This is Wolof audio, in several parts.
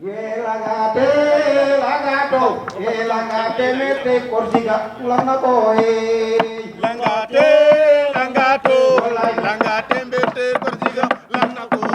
Langate mete korsiga langa koe langate mete korsiga langa koe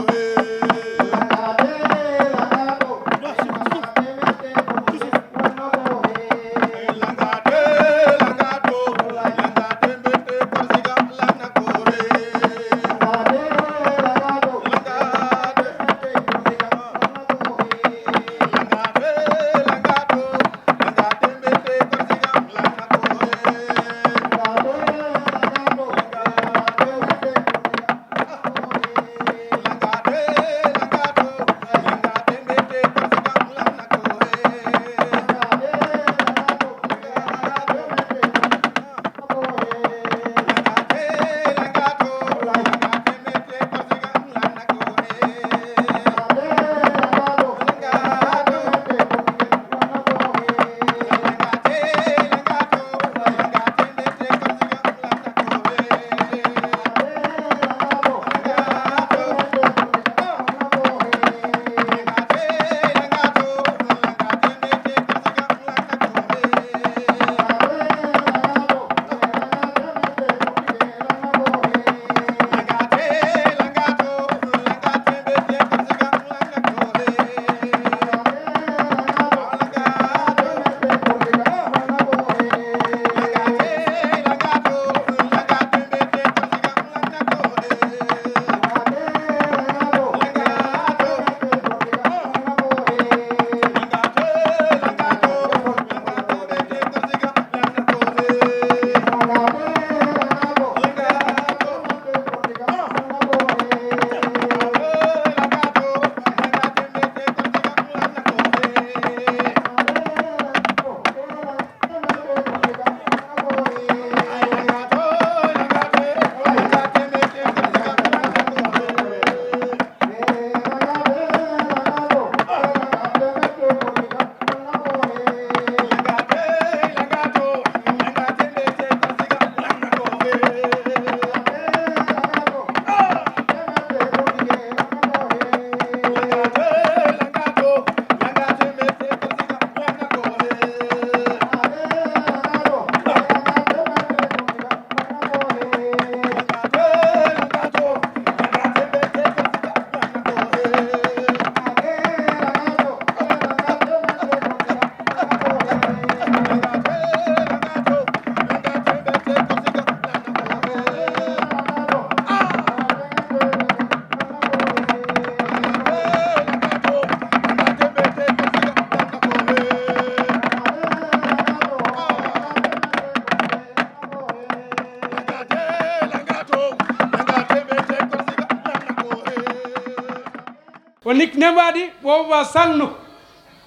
onik nembadi wo wasangnu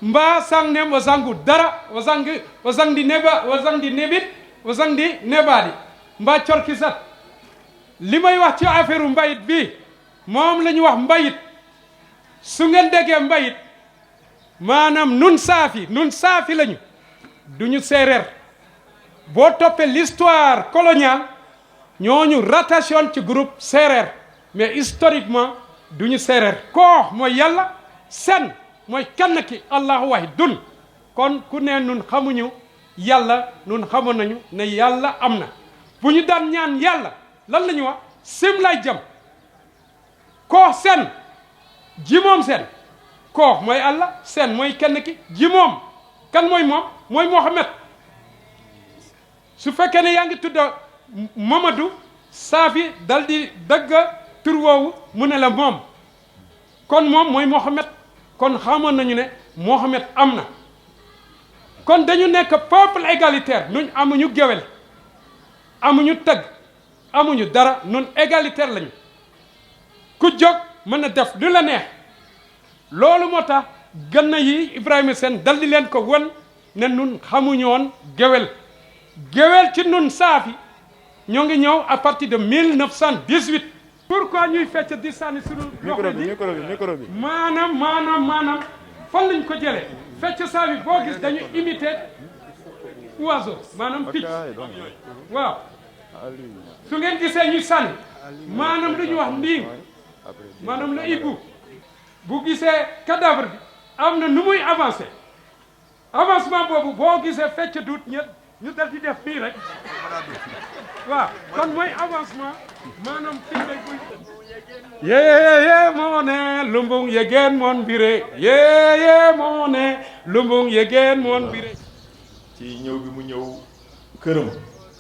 mba sang nem wasangu dara wasangdi neba wasangdi nebit wasangdi nebadi mba corkisat limay wax ci affaire mbayit bi mom lañu wax mbayit su ngeen déggee mbayit maanaam nun saafi lañu duñu séeréer boo toppee l'histoire coloniale ñooñu rattaché woon ci groupe séeréer mais historiquement duñu séeréer koo mooy yàlla sen mooy kenn ki allahu wahidun kon ku ne nun xamuñu yàlla nun xamoon nañu ne yàlla am na bu ñu daan ñaan yàlla lan la ñu wax sim lay jëm koo sen ji moom sen koo mooy Allah sen mooy kenn ki ji moom kan mooy moom mooy Mohamed su fekkee ne yaa ngi tudda Mamadou Saafi dal di dëgg tur woowu mu ne la moom kon moom mooy Mohamed kon xamoon nañu ne Mohamed am na kon dañu nekk peuple égalitaire nuñ amuñu géwél amuñu tëgg amuñu dara nun égalitaire lañu ku jóg mën na def lu la neex loolu moo tax gën yi Ibrahima Sène dal di leen ko won ne nun xamuñu woon géwél ci nun saafi ñoo ngi ñëw à partir de 1918 pourquoi ñuy fecc di sànni suñu loxo bi maanaam fan lañ ko jëlee fecc saafi boo gis dañu imiter oiseau maanaam picc waaw su ngeen gisee ñuy sànni maanaam lu ñu wax ndiing maanaam la ibu bu gisee cadavre bi am na nu muy avancé avancement boobu boo gisee fecc duut ñu dal di def fii rek waaw kon mooy avancement maanaam fii lay buy yeye moo ne lumbung yegeen moon bire yeye moo ne lumbung yegeen moon bire ci ñëw bi mu ñëw këram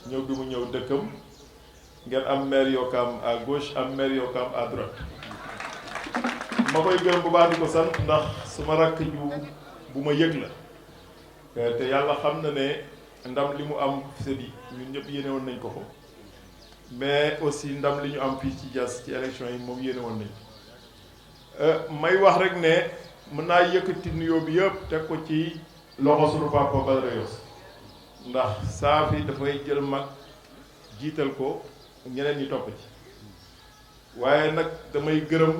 ñëw bi mu ñëw dëkkam ngeen am maire Ouakam à gauche am maire Ouakam à droite ma koy gërëm bu baax di ko sant ndax suma rakk ju bu ma yëg la te yàlla xam na ne ndam li mu am sedi ñun ñëpp yéene woon nañ ko ko mais aussi ndam li ñu am fii ci Diass ci élection yi moom yéene woon nañ may wax rek ne mën naa yëkkati nuyoo bi yëpp teg ko ci loxo sunu papa Badara Yoss ndax saa fi dafay jël mag jiital ko ñeneen ñi topp ci waaye nag damay gërëm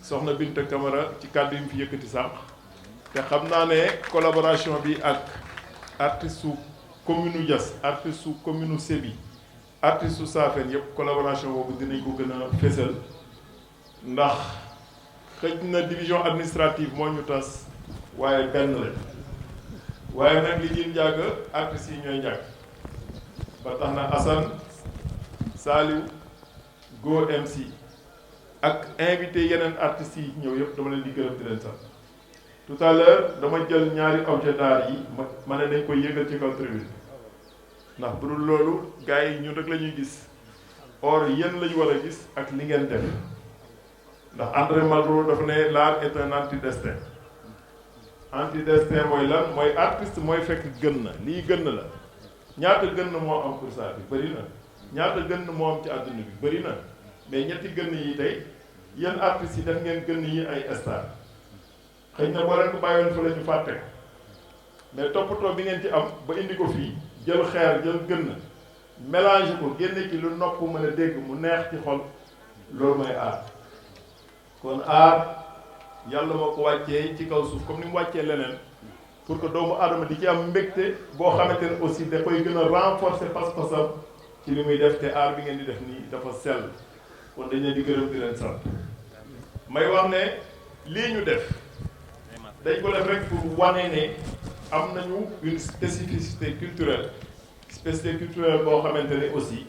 soxna Binta Camara ci kàddu yi mu fi yëkkati sànq te xam naa ne collaboration bi ak artiste su commune u Diass artiste su commune u Sébi artiste su Saafeen yëpp collaboration boobu dinañ ko gën a fésal ndax xëj na division administrative moo ñu tas waaye benn la waaye nag li jin njàgg artistes yi ñooy njàgg ba tax na Assane Saliou Go MC ak invité yeneen artistes yi ñëw yëpp dama leen di gërëm di leen sant tout à l'heure dama jël ñaari objet d'art yi ma ne dañ koy yëgal ci kaw tribune ndax bu dul loolu gars yi ñun rek la ñuy gis or yéen la ñu war a gis ak li ngeen def ndax André Malraux dafa ne l'art est un antidestin antidestin mooy lan mooy artiste mooy fekk gën na lii gën na la ñaata gën na moo am pour ça bi bëri na ñaata gën na moo am ci àdduna bi bëri na mais ñetti gën yi tey yéen artistes yi def ngeen gën yi ay star xëy na boo leen ko bàyyoon fa la ñu fàtte mais toppatoo bi ngeen ci am ba indi ko fii jël xeer jël gën na mélange ko génne ci lu nopp mën a dégg mu neex ci xol loolu mooy art kon art yàlla moo ko wàccee ci kaw suuf comme ni mu wàccee leneen pour que doomu aadama di ci am mbégte boo xamante ne aussi da koy gën a renforcer pas-pasam ci li muy def te art bi ngeen di def nii dafa sell kon dañ leen di gërëm di leen sant may wax ne lii ñu def dañ ko def rek pour wane ne am nañu une spécificité culturelle boo xamante ne aussi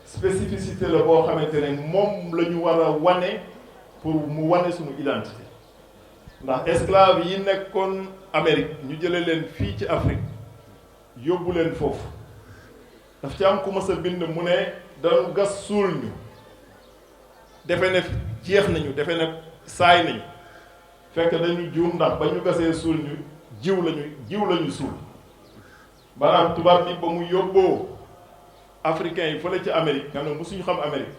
spécificité la boo xamante ne moom la ñu war a wane pour mu wane suñu identité ndax esclave yi nekkoon Amérique ñu jële leen fii ci Afrique yóbbu leen foofu daf ci am ku mës a bind mu ne dañu gas suul ñu defe ne jeex nañu defe ne saay nañu fekk dañu juum ndax ba ñu gasee suul ñu jiw lañu suul maanaam tubaab bi ba mu yóbboo africains yi fële ci Amérique nga ne musuñu xam Amérique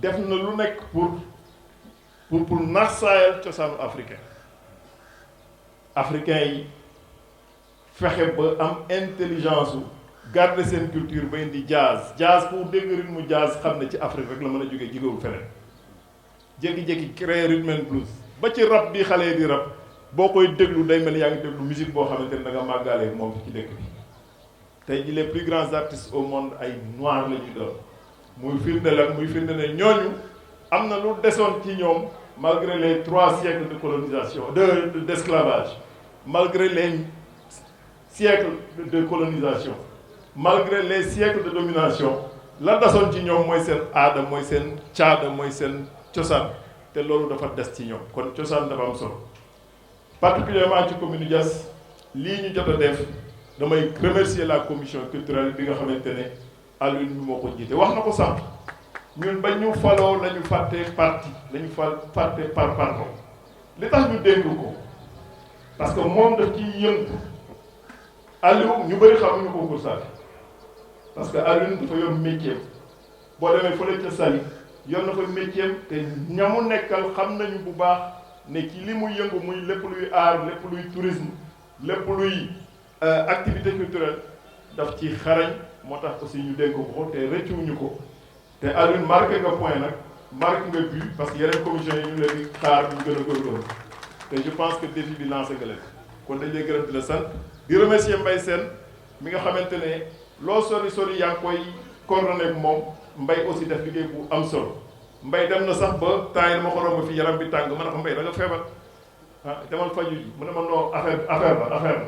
def na lu nekk pour nasaayal cosaanu africain yi fexe ba am intelligence u garder seen culture ba indi jazz pour dégg rythme jazz xam ne ci Afrique rek la mën a jógee jigéewul feneen jékki-jékki créer rhythm and blues ba ci rap bi xale yi di rap boo koy déglu day mel yaa ngi déglu musique boo xamante ne da nga màggaale moom ci dëkk bi tey ji les plus grands artistes au monde ay noirs la ñuy doon muy firnde ne ñooñu am na lu desoon ci ñoom malgré les 3 siècles de colonisation d'esclavage malgré les siècles de colonisation malgré les siècles de domination la desoon ci ñoom mooy seen aada mooy seen caada mooy seen cosaan te loolu dafa des ci ñoom kon cosaan dafa am solo particulièrement ci commune Diass lii ñu jot a def damay remercier la commission culturelle bi nga xamante ne Alioune bi moo ko jiite wax na ko sànq ñun ba ñu faloo la ñu fàtte parti la ñu fàtte par parlo li tax ñu dénk ko parce que moom daf ciy yëngu Aliou ñu bëri xamuñu ko pour ça parce que Alioune dafa yor métier boo demee fële ca Saly yor na fa métier te ñamu nekkal xam nañu bu baax ne ci li muy yëngu muy lépp luy art lépp luy tourisme lépp luy activité culturelle daf ci xarañ moo tax aussi ñu dénk ko te rëccuwuñu ko te Alioune marqué nga point nag marqué nga but parce que yeneen commission yi ñu leen di xaar ñu gën a góorgóorlu te je pense que défi bi lancé nga leen kon dañ lay gërëm di la sant di remercier Mbaye Sène mi nga xamante ne loo sori yaa ngi koy coordonné ak moom Mbaye aussi def liggéey bu am solo Mbaye dem na sax ba temps yi dama ko romb fi yaram bi tàng ma ne ko Mbaye da nga feebar ah demal faju ji mu ne ma non affaire la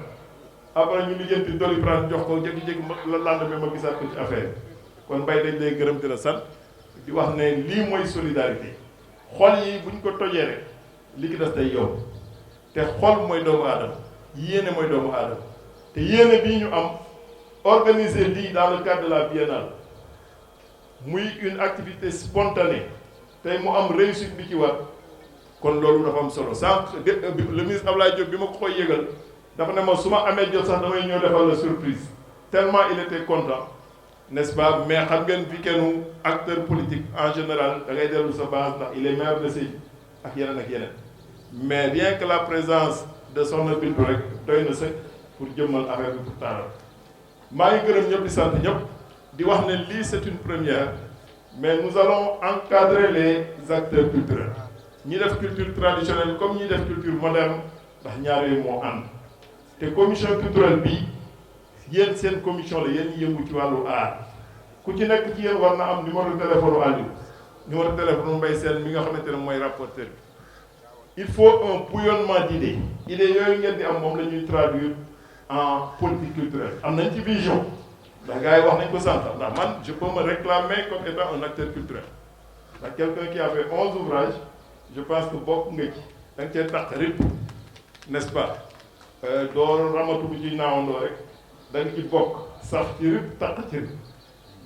après ñu lijjanti Doliprane jox ko jékki-jékki la lendemain ma gisaat ko ci affaire kon Mbaye dañ lay gërëm di la sant di wax ne lii mooy solidarité xol yi buñ ko tojee rek li ki des day yomb te xol mooy doomu aadama yéene mooy doomu aadama te yéene bii ñu am organiser lii dans le cadre de la biennale muy une activité spontanée tey mu am réussite bi ci war kon loolu dafa am solo sànq le ministre Abdoulaye Diop bi ma ko koy yëgal dafa ne ma su ma amee jot sax damay ñëw defal la surprise tellement il était content n'est-ce pas mais xam ngeen fi kenn acteur politique en général da ngay dellu sa base ndax il est maire de Sédhiou ak yeneen mais rien que la présence de Soxna Bintu rek doy na sëkk pour jëmmal affaire bi pour taaral maa ngi gërëm ñëpp di sant ñëpp di wax ne lii c'est une première mais nous allons encadrer les acteurs culturels ñi def culture traditionnelle comme ñi def culture moderne ndax ñaar yooyu moo ànd te commission culturelle bi yéen seen commission la yéen yëngu ci wàllu art ku ci nekk ci yéen war na am numéro de téléphone Aliou numéro de téléphone Mbaye Sène mi nga xamante ne mooy rapporteur bi il faut un bouillonnement d'idées yooyu ngeen di am moom la ñuy traduire en politique culturelle am nañ ci vision ndax gars yi wax nañ ko sànq ndax man je peux me réclamer comme étant un acteur culturel ndax quelqu'un qui a fait 11 ouvrages je pense que bokk nga ci da nga cee taq rip n'est-ce pas doo ramatu bu ci naawandoo rek da nga ci bokk sax ci rip taq ci rip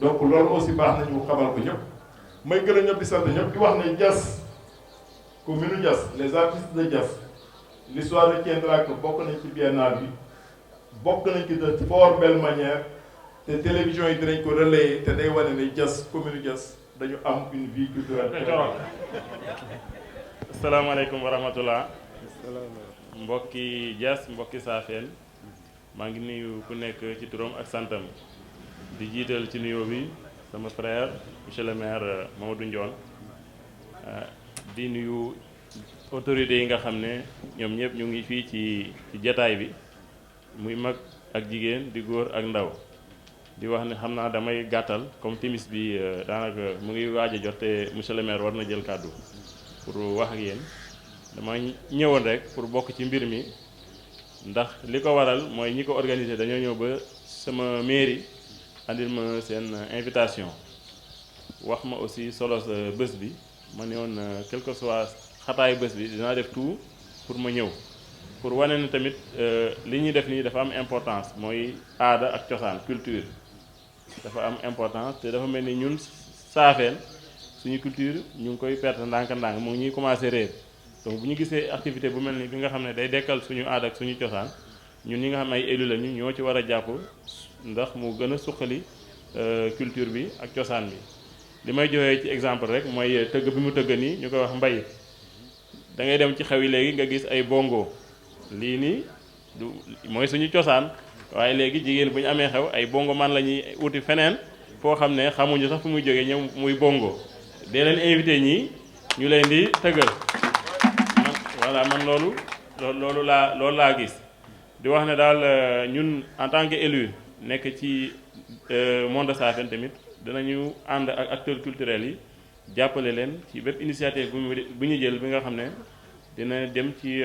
donc loolu aussi baax nañu xamal ko ñëpp may gërëm ñëpp di sant ñëpp di wax ne Diass commune Diass les artistes de Diass l'histoire retiendra que bokk nañ ci biennale bi bokk nañ ci de fort belle manière te télévision yi dinañ ko relayer te day wane ne Diass commune Diass dañu am une vie culturelle. asalaamaaleykum wa rahmatullah mbokki Diass mbokki Saafeen maa ngi nuyu ku nekk ci turam ak santam di jiital ci nuyoo bi sama frère monsieur le maire Mamadou Ndione di nuyu autorités yi nga xam ne ñoom ñëpp ñu ngi fii ci jataay bi muy mag ak jigéen di góor ak ndaw di wax ne xam naa damay gàttal comme timis bi daanaka mu ngi waaj a jot te monsieur le maire war na jël kàddu pour wax ak yéen dama ñëwoon rek pour bokk ci mbir mi ndax li ko waral mooy ñi ko organisé dañoo ñëw ba sama mairie andil ma seen invitation wax ma aussi solo sa bés bi ma ne woon quel que soit xataayu bés bi dinaa def tout pour ma ñëw pour wane ne tamit li ñuy def nii dafa am importance mooy aada ak cosaan culture dafa am importance te dafa mel ni ñun Saafeen suñu culture ñu ngi koy perte ndànk-ndànk mu ngi ñuy commencé réer donc bu ñu gisee activité bu mel ni bi nga xam ne day dekkal suñu aada ak suñu cosaan ñun ñi nga xam ne ay élus lañu ñoo ci war a jàpp ndax mu gën a suqali culture bi ak cosaan bi. li may joxee ci exemple rek mooy tëgg bi mu tëgg nii ñu koy wax mbay da ngay dem ci xew yi léegi nga gis ay bongo lii nii du mooy suñu cosaan waaye léegi jigéen bu ñu amee xew ay bongo man la ñuy uti feneen foo xam ne xamuñu sax fu muy jógee ñëw muy bongo dee leen invité ñii ñu leen di tëggal voilà man loolu laa gis di wax ne daal ñun en tant que élu nekk ci monde Saafeen tamit danañu ànd ak acteurs culturels yi jàppale leen ci bépp initiative bu ñu jël bi nga xam ne dina dem ci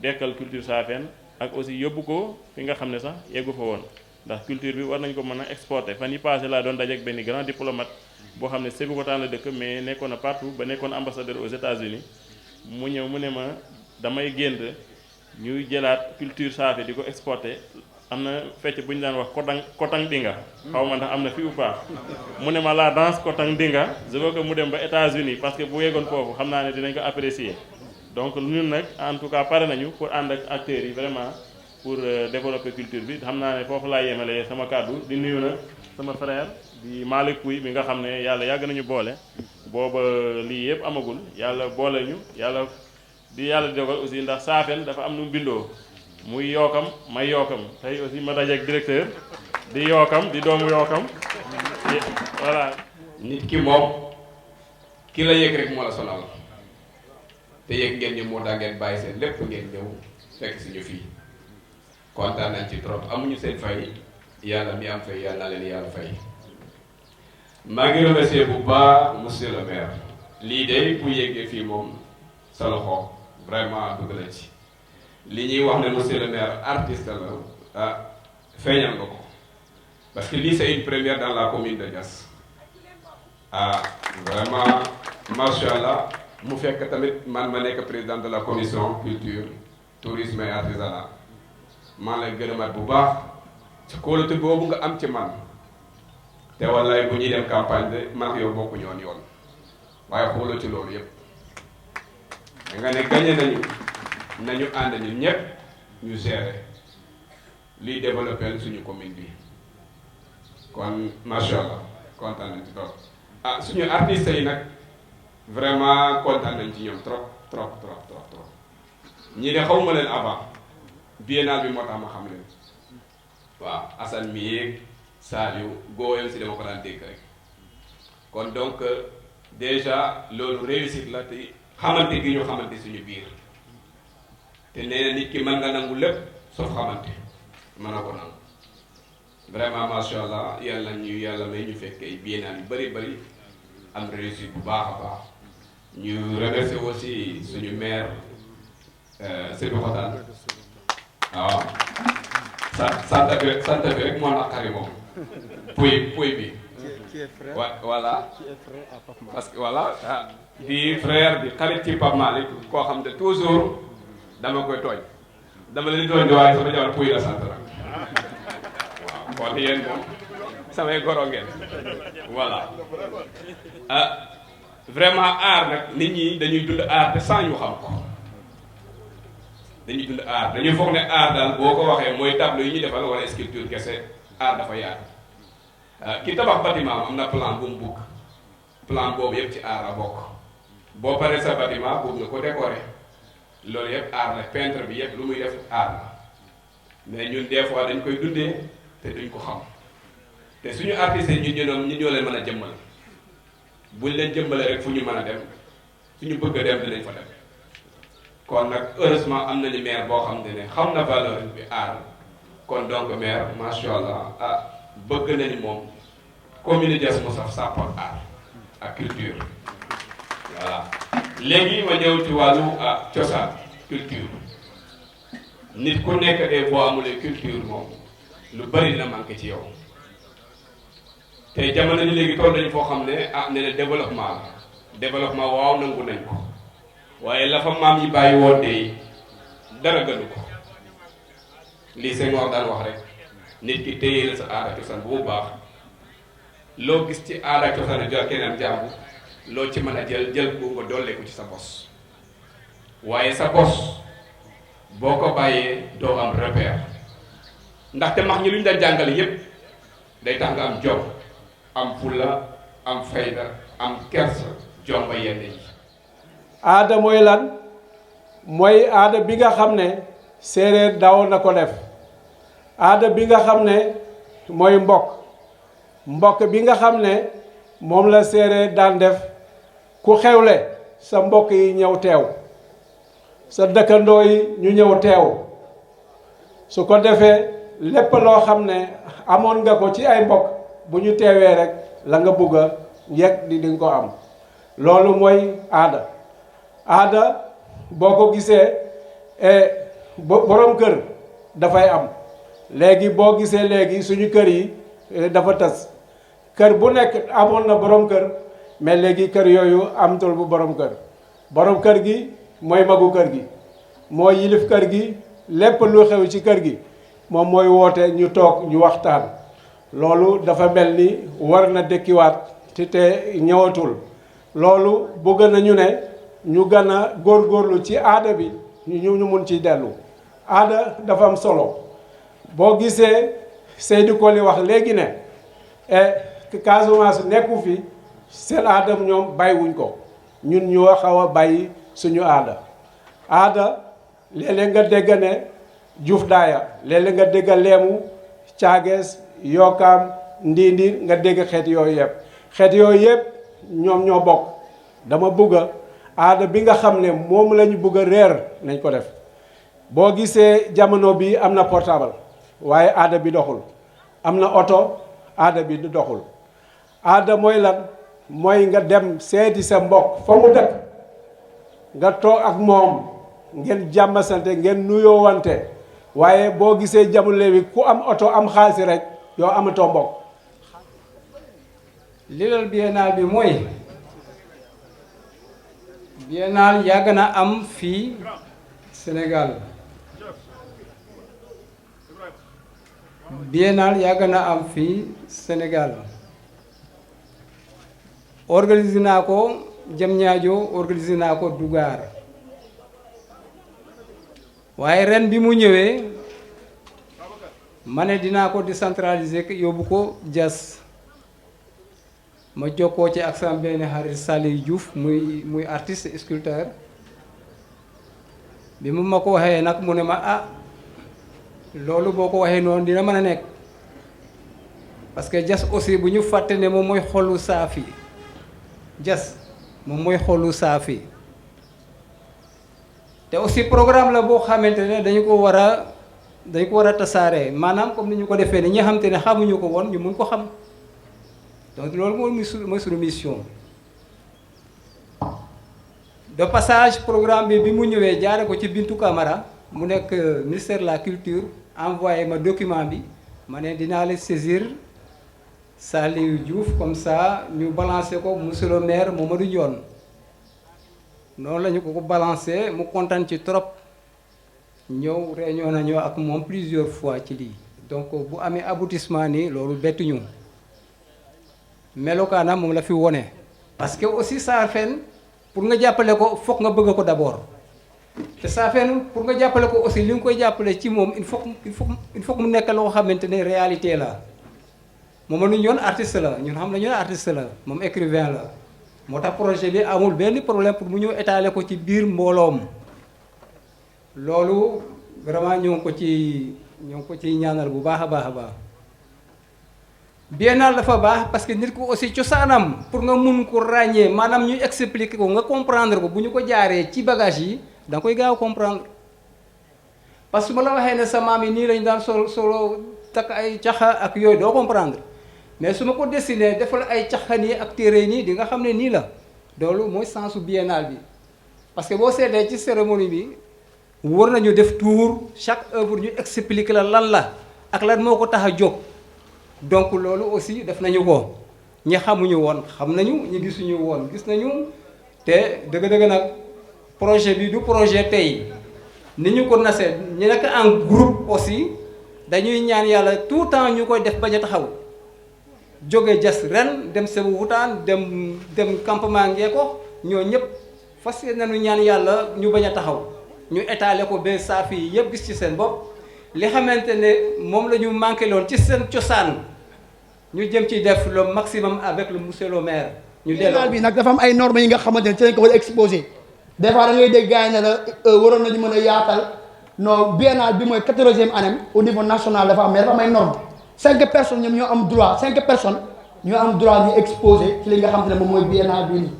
dekkal culture Saafeen ak aussi yóbbu ko fi nga xam ne sax yeggu fa woon ndax culture bi war nañ ko mën a exporter fan yi passé laa doon dajeek benn grand diplomate boo xam ne Sébikotane la dëkk mais nekkoon na partout ba nekkoon ambassadeur aux États-Unis mu ñëw mu ne ma damay gént ñuy jëlaat culture Saafeen di ko exporter am na fecc bu ñu daan wax kotang dinga xaw ma ndax am na fi ou pas mu ne ma la danse kotang dinga je veux que mu dem ba États-Unis parce que bu yeggoon foofu xam naa ne dinañ ko apprécier donc ñun nag en tout cas pare nañu pour ànd ak acteurs yi vraiment pour développer culture bi xam naa ne foofu laa yemale sama kàddu di nuyu nag sama frère di Malick Pouy bi nga xam ne yàlla yàgg nañu boole booba lii yëpp amagul yàlla boole ñu yàlla di dogal aussi ndax Saafeen dafa am nu mu bindoo muy yookam may yookam tey aussi ma dajeek directeur di yookam di doomu yookam voilà. nit ki moom ki la yëg rek moo la sonal te yëg ngeen ni moo daa ngeen bàyyi seen lépp ngeen ñëw fekk si ñu fii kontaan nañ ci trop amuñu seen fay yàlla mi am fay yàlla leen yàlla fay. maa ngi remercier bu baax monsieur le maire lii de bu yëgee fii moom sa loxo vraiment dugg na ci li ñuy wax ne monsieur le maire artiste la feeñal nga ko parce que lii c'est une première dans la commune de Diass vraiment macha allah mu fekk tamit man ma nekk président de la commission culture tourisme et artisanat maa lay gërëmaat bu baax ci kóolute boobu nga am ci man te wallaay bu ñuy dem campagne de man yow bokku ñoon yoon waaye xooloo ci loolu yépp da nga ne gagné nañu ànd ñun ñëpp ñu gérer liy développer suñu commune bi kon macha allah kontaan nañ ci trop suñu artistes yi nag vraiment kontaan nañ ci ñoom trop ñii de xawma leen avant biennale bi moo tax ma xam leen waaw Assane mi yeeg Saliou góoyam si dama ko daan dégg rek kon donc déjà loolu réussite la te xamante gi ñu xamante suñu biir te nee na nit ki mën nga nangu lépp sauf xamante mën na ko nangu vraiment macha allah yàlla may ñu fekk ay biennale yu bëri am réussite bu baax a baax ñu remercier aussi suñu maire Seydou Khotan waaw sant bi rek moo naqari moom puy bi voilà parce que voilà di frère di xarit ci Pape Malick koo xam ne toujours dama koy tooñ dama leen tooñ di waaye sama jabar puy la sant rek waaw kon yéen moom samay goro ngeen voilà vraiment art nag nit ñi dañuy dund art te sans ñu xam ko dañuy dund art dañuy foog ne art daal boo ko waxee mooy tableau yi ñuy defal wala sculpture kese art dafa yaatu ki tabax bâtiment am na plan bu mu bugg plan boobu yëpp ci art la bokk boo paree sa bâtiment bugg nga ko décorer loolu yëpp art la peintre bi yëpp lu muy def art la mais ñun des fois dañ koy dundee te duñ ko xam te suñu artistes yi ñu ñoo leen mën a jëmmal buñ leen jëmmale rek fu ñu mën a dem suñu bëgg a dem dinañ fa dem kon nag heureusement am nañu maire boo xam ne xam na valeur bi art kon donc maire macha allah bëgg nañu moom commune Diass mu saf sàppal art ak culture voilà léegi ma ñëw ci wàllu cosaan culture nit ku nekk des boo amulee culture moom lu bari dina manqué ci yow te jamono ji léegi toll nañu foo xam ne ne na développement waaw nangu nañ ko waaye la fa maam yi bàyyi woon de dara gënu ko lii Senghor daan wax rek nit ki téye la sa aada cosaan bu mu baax loo gis ci aada cosaan jël keneen jàmbu loo ci mën a jël ko nga dollee ko ci sa bos waaye sa bos boo ko bàyyee doo am repère ndaxte max ñi lu ñu daan jàngale yépp day tax nga am jom am fulla am fayda am kersa jomba yenn yi aada mooy lan mooy aada bi nga xam ne séeréer daaw na ko def aada bi nga xam ne mooy mbokk bi nga xam ne moom la séeréer daan def ku xewle sa mbokk yi ñëw teew sa dëkkandoo yi ñu ñëw teew su ko defee lépp loo xam ne amoon nga ko ci ay mbokk bu ñu teewee rek la nga bugg a yegg di nga ko am loolu mooy aada boo ko gisee borom kër dafay am léegi boo gisee léegi suñu kër yi dafa tas kër bu nekk amoon na borom kër mais léegi kër yooyu amatul bu borom kër gi mooy magu kër gi mooy yilif kër gi lépp lu xew ci kër gi moom mooy woote ñu toog ñu waxtaan loolu dafa mel ni war na dëkkiwaat te ñëwatul loolu bëgg nañu ne ñu gën a góorgóorlu ci aada bi ñu mun ci dellu aada dafa am solo boo gisee Seydou Koli wax léegi ne Casamance nekku fi seen aada ñoom bàyyiwuñ ko ñun ñoo xaw a bàyyi suñu aada léeg-léeg nga dégg ne Juuf Daaya léeg-léeg nga dégg Leemu Caagees Yokkaam Ndindi nga dégg xeet yooyu yëpp ñoom ñoo bokk dama bëgg aada bi nga xam ne moom la ñu bëgg a réer nañ ko def boo gisee jamono bi am na portable waaye aada bi doxul am na oto aada bi du doxul aada mooy lan mooy nga dem seeti sa mbokk fa mu dëkk nga toog ak moom ngeen jàmmasante ngeen nuyoowante waaye boo gisee jamono bi ku am oto am xaalis rek yow amatoo mbokk. li dal biennale bi mooy biennale yàgg na am fii Sénégal biennale yàgg na am fii Sénégal organisé naa ko Diamniadio organisé naa ko Dougar waaye ren bi mu ñëwee ma ne dinaa ko décentraliser yóbbu ko Diass ma jokkoo ci ak sama benn xarit Saliou Diouf muy artiste sculpteur bi mu ma ko waxee nag mu ne ma ah loolu boo ko waxee noonu dina mën a nekk parce que Diass aussi bu ñu fàtte ne moom mooy xolu Saafi Diass moom mooy xolu Saafi te aussi programme la boo xamante ne dañu ko war a tasaare maanaam comme ni ñu ko defee ne ñi nga xamante ne xamuñu ko woon ñu mun ko xam donc loolu mooy suñu mission. de passage programme bi mu ñëwee jaare ko ci Bintou Camara mu nekk ministère de la culture envoyé ma document bi ma ne dinaa la saisir Saliou Diouf comme ça ñu balancer ko monsieur le maire Mamadou Ndione noonu la ñu ko balancer mu kontaan ci trop ñëw réunion nañoo ak moom plusieurs fois ci lii donc bu amee aboutissement nii loolu bettuñu melokaanam moom la fi wone parce que aussi Saafeen pour nga jàppale ko foog nga bëgg ko d'abord te Saafeen pour nga jàppale ko aussi li nga koy jàppale ci moom il faut mu nekk loo xamante ne réalité la moom nu ñoon artiste la ñun xam nañu ne artiste la moom écrivain la moo tax projet bi amul benn problème pour mu ñëw étaler ko ci biir mbooloom loolu vraiment ñoo ngi ko ci ñaanal bu baax a baax a baax. biennale dafa baax parce que nit ko aussi cosaanam pour nga mun ko ràññee maanaam ñu expliquer ko nga comprendre ko bu ñu ko jaaree ci bagage yi da nga koy gaaw comprendre parce que su ma la waxee ne sa maam yi nii lañu daan solo takk ay caxa ak yooyu doo comprendre mais su ma ko dessiné defal ay caxan yi ak téere nii di nga xam ne nii la loolu mooy sensu biennale bi parce que boo seetee ci cérémonie bi war nañu def tour chaque œuvre ñu expliquer la lan la ak lan moo ko tax a jóg. donc loolu aussi def nañu ko ñi xamuñu woon xam nañu ñi gisuñu woon gis nañu te dëgg-dëgg nag projet bi du projet tey ni ñu ko nasee ñu nekk en groupe aussi dañuy ñaan yàlla tout temps ñu koy def bañ a taxaw jóge Diass ren dem Sébikotane dem campement Ngeko ñoo ñëpp fas nañu ñaan yàlla ñu bañ a taxaw ñu étaler ko ba Saafi yi yëpp gis ci seen bopp li xamante ne moom la ñu manqué loon ci seen cosaan ñu jëm ci def le maximum avec le monsieur le maire. ñu delloo bi nag dafa am ay normes yi nga xamante ne ci lañ ko war a exposé des fois da ngay dégg gars yi ne la waroon nañu mën a yaatal non biennale bi mooy 14e année au niveau national dafa am mais dafa am ay normes 5 personnes ñoom ñoo am droit 5 personnes ñoo am droit ñu exposé ci li nga xamante ne moom mooy biennale bii nii.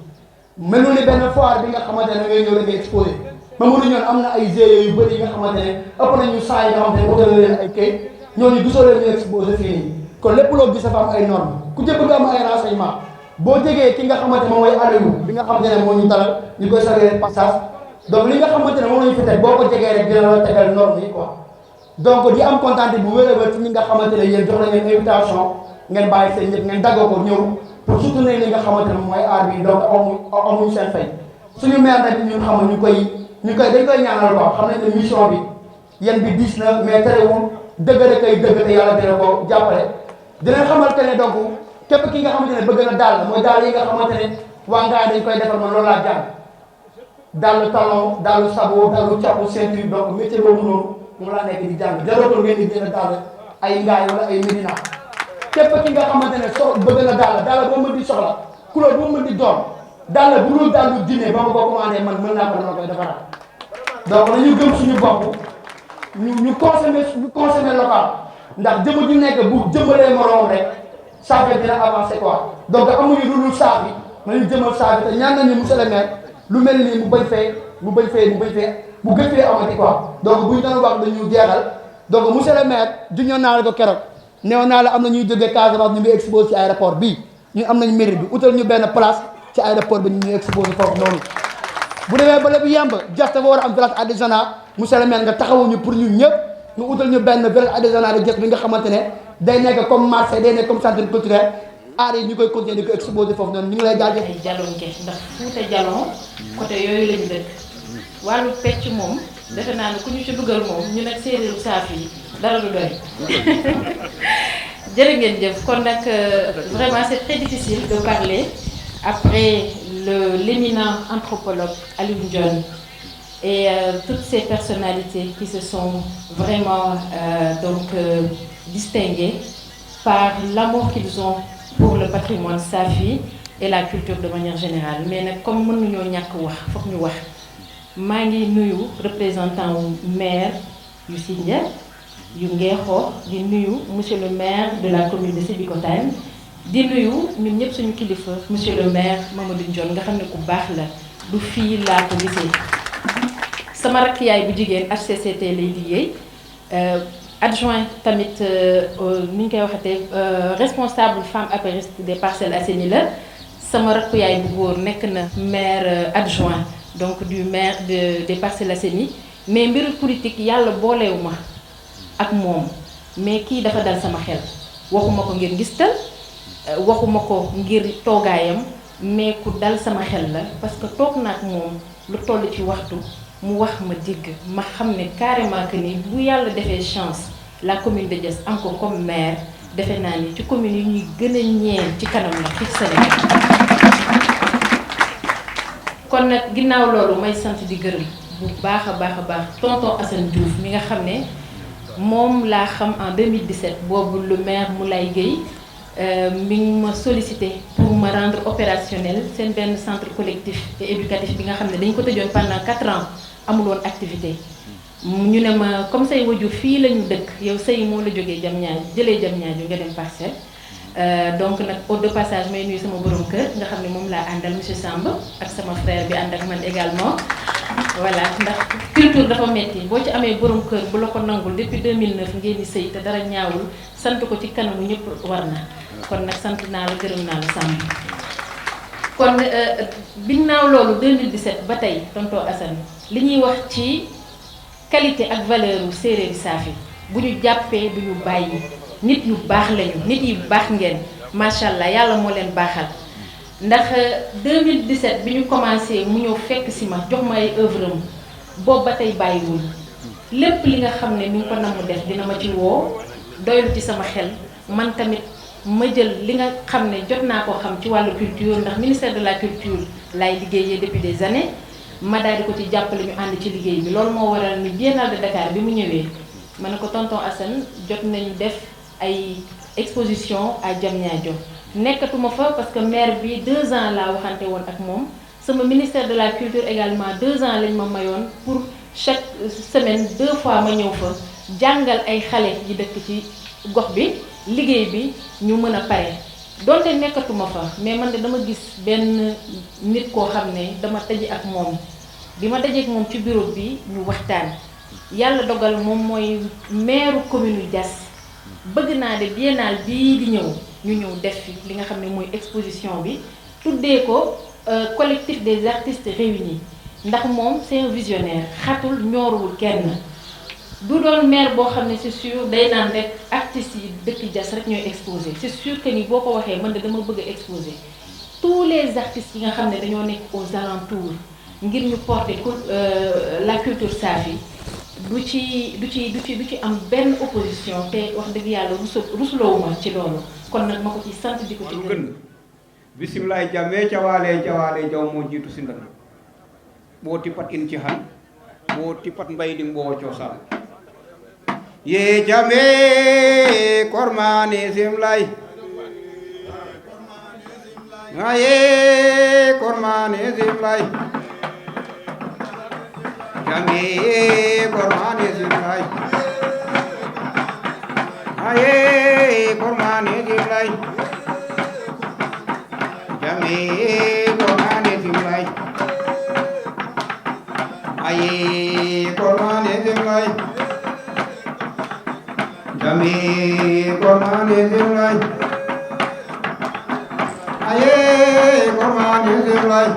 melul ni benn foire bi nga xamante ne ngay ñëw rek nga exposé Mamadou Ndione am na ay GIE yu bëri yi nga xamante ne ëpp nañu saa yi nga xamante ne utal leen ay kayit ñooñu gisoo leen ñu exposé fii nii kon lépp loo gis dafa am ay normes ku jëpp nga am ay renseignement boo jegee ki nga xamante ne moom mooy Aliou bi nga xamante ne moo ñu dalal ñu koy saluer passage donc li nga xamante ne moom la ñu fi teg boo ko jegee rek dina la tegal normes yi quoi donc di am kontaan bu wér a wér ci ñi nga xamante ne yéen jox nañ leen invitation ngeen bàyyi seen ñëpp ngeen daggoo ko ñëw pour soutenir li nga xamante ne mooy aar bi donc amuñu seen fay suñu maire nag ñun xam dañ koy ñaanal quoi xam nañ ne mission bi yéen bi diis na mais terewul dëgg rek kay dëgg te yàlla dina ko jàppale dina xamal que ne donc képp ki nga xamante ne bëgg na daal mooy daal yi nga xamante ne waa Ngaye dañ koy defal man loolu laa jàng daal talon daal sabot daal capp ceinture donc métier boobu noonu moom laa nekk di jàng jarootul ngeen di gën a daal ay Ngaye wala ay Médina képp ki nga xamante ne bëgg na daal boo mën di soxla couleur boo mën di doon daal bu dul daal lu jinne ba ma ko commandé man mën naa ko dama koy defaraat donc nañu gëm suñu bopp ñu consommer local ndax jëmm ju nekk bu jëmbalee moroom rek Saafi dina avancer quoi donc amuñu lu dul Saafi nañu jëmal Saafi te ñaan nañu monsieur le maire lu mel nii mu gëj fee amati quoi donc buñ doon wax dañu jeexal donc monsieur le maire juñoon naa la ko keroog neew naa la am na ñuy jógee Casamance ñu ngi exposé ci aéroport bii ñun am nañ mérite bi utal ñu benn place ci aéroport bi ñu ngi exposé foofu noonu bu demee ba lépp yemb Diass dafa war a am village artisanat monsieur le maire nga taxawuñu pour ñun ñëpp ñu utal ñu benn village artisanat de Diass bi nga xamante ne day nekk comme marché day nekk comme centre culturel aar yi ñu koy continuer di ko exposer foofu noonu ñu ngi lay jaajëf. ay jalonke ndax Fuuta Jalon côté yooyu lañu dëkk wàllu pecc moom defe naa ne ku ñu ci dugal moom ñu nag séeréeru saafi yi dara du doy jërë ngeen jëf kon nag vraiment c'est très difficile de parler après l'éminent anthropologue Alioune Dione et toutes ces personnalités qui se sont vraiment distinguées par l'amour qu'ils ont pour le patrimoine safi et la culture de manière générale mais nag comme mënuñoo ñàkk wax foog ñu wax maa ngi nuyu représentant wu maire yu Sindia yu Ngexo di nuyu monsieur le maire de la commune de Sébikotane di nuyu ñun ñëpp suñu kilifa monsieur le maire Mamadou Ndione nga xam ne ku baax la du fii laa ko gisee sama rakk yaay bu jigéen HCCT lay liggéey adjoint tamit ni ñu koy waxatee responsable femme apériste des Parcelles Assainies la sama rakk yaay bu góor nekk na maire adjoint donc du maire des Parcelles Assainies mais mbiru politique yàlla boolewu ma ak moom mais kii dafa dal sama xel waxuma ko ngir ngistal waxuma ko ngir toogaayam mais ku dal sama xel la parce que toog na ak moom lu toll ci waxtu mu wax ma dégg ma xam ne carrément que ni bu yàlla defee chance la commune de Diass am ko comme maire defe naa ni ci commune yi ñuy gën a ñeen ci kanam la fii ci Sénégal kon nag ginnaaw loolu may sant di gërëm bu baax a baax tonton Assane Diouf mi nga xam ne moom laa xam en 2017 boobu le maire Moulay Gueye mi ngi ma sollicité pour ma rendre opérationnel seen benn centre collectif et éducatif bi nga xam ne dañ ko tëjoon pendant 4 ans amul woon activité ñu ne ma comme say wajur fii la ñu dëkk yow say moo la jógee jëlee Diamniadio nga dem Parcelles donc nag au de passage may nuyu sama borom kër nga xam ne moom laa àndal monsieur Samb ak sama frère bi ànd ak man également voilà ndax culture dafa metti boo ci amee borom kër bu la ko nangul depuis 2009 ngeen di sëy te dara ñaawul sant ko ci kanamu ñëpp war na kon nag sant naa la gërëm naa la Samb kon ginnaaw loolu 2017 ba tey tonton Assane li ñuy wax ci qualité ak valeur u séeréeri saafi bu ñu jàppee du ñu bàyyi nit yu baax lañu nit yu baax ngeen macha allah yàlla moo leen baaxal ndax 2017 bi ñu commencé mu ñëw fekk si ma jox ma ay œuvre am boobu ba tey bàyyiwul lépp li nga xam ne mi ngi ko namm def dina ma ci woo doylu ci sama xel man tamit ma jël li nga xam ne jot naa ko xam ci wàllu culture ndax ministère de la culture laay liggéeyee depuis des années ma daal di ko ci jàppale ñu ànd ci liggéey bi loolu moo waral ni Biennale de Dakar bi mu ñëwee ma ne ko tonton Assane jot nañu def ay exposition à Diamniadio nekkatuma fa parce que maire bi 2 ans laa waxante woon ak moom sama ministère de la culture également 2 ans lañ ma mayoon pour chaque semaine 2 fois ma ñëw fa jàngal ay xale yi dëkk ci gox bi liggéey bi ñu mën a pare donte nekkatuma fa mais man de dama gis benn nit koo xam ne dama daje ak moom bi ma dajeek moom ci bureau bi ñu waxtaan yàlla dogal moom mooy maire commune Diass bëgg naa de biennale bii di ñëw ñu ñëw def fi li nga xam ne mooy exposition bi tuddee ko collectif des artistes réunis ndax moom c'est un visionnaire xatul ñooruwul kenn du doon maire boo xam ne c'est sûr day naan rek artistes yi dëkk Diass rek ñooy exposé c'est sûr que ni boo ko waxee man de dama bëgg a exposé tous les artistes yi nga xam ne dañoo nekk aux alentours ngir ñu porter la culture saafi du ci am benn opposition te wax dëgg yàlla rusulowuma ci loolu kon nag ma ko ci sant di ko ci gën bisimilahi jamme cawaale jaw moo jiitu si ndana boo tipat in ci xan boo tipat mbay di mboo cosaan ye jamme kormane simlay nga ye kormane simlay jamme kormane simlay aye kormane simlay jamme kormane simlay aye kormane simlay jamme kormane simlay aye kormane simlay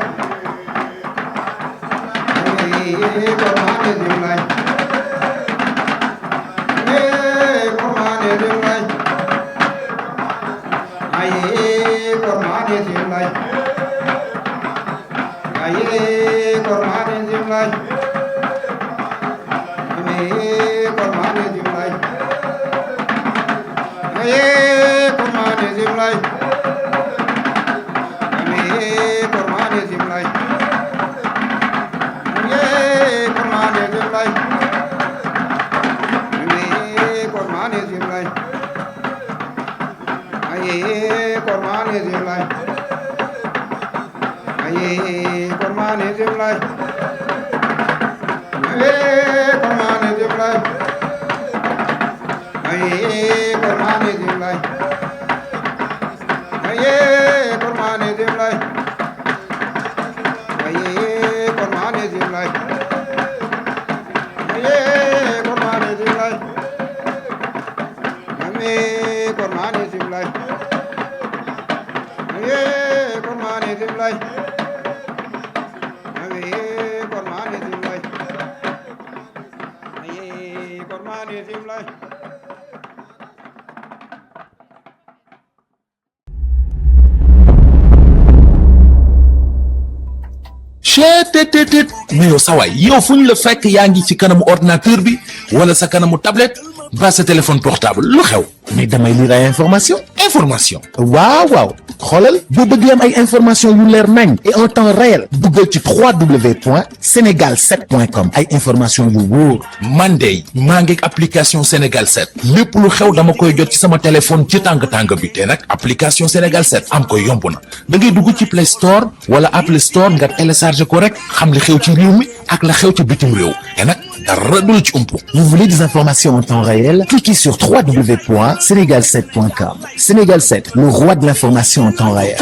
cheetetetet mais yow sawaay yow fu ñu la fekk yaa ngi ci kanamu ordinateur bi wala sa kanamu tablette ba sa téléphone portable lu xew mais damay lire ay information waaw waaw xoolal boo bëgg am ay information yu leer nañ et en temps réel duggal ci www.senegal7.com ay information yu wóor man de maa ngi application Sénégal 7 lépp lu xew dama koy jot ci sama téléphone ci tàng bi te nag application Sénégal 7 am ko yomb na da ngay dugg ci Play Store wala Apple Store nga télécharger ko rek xam li xew ci réew mi ak la xew ci bitim réew te nag dara du la ci umpu. Vous voulez des informations en temps réel? Cliquez sur www.senegal7.com. Sénégal 7, le roi de l'information en temps réel.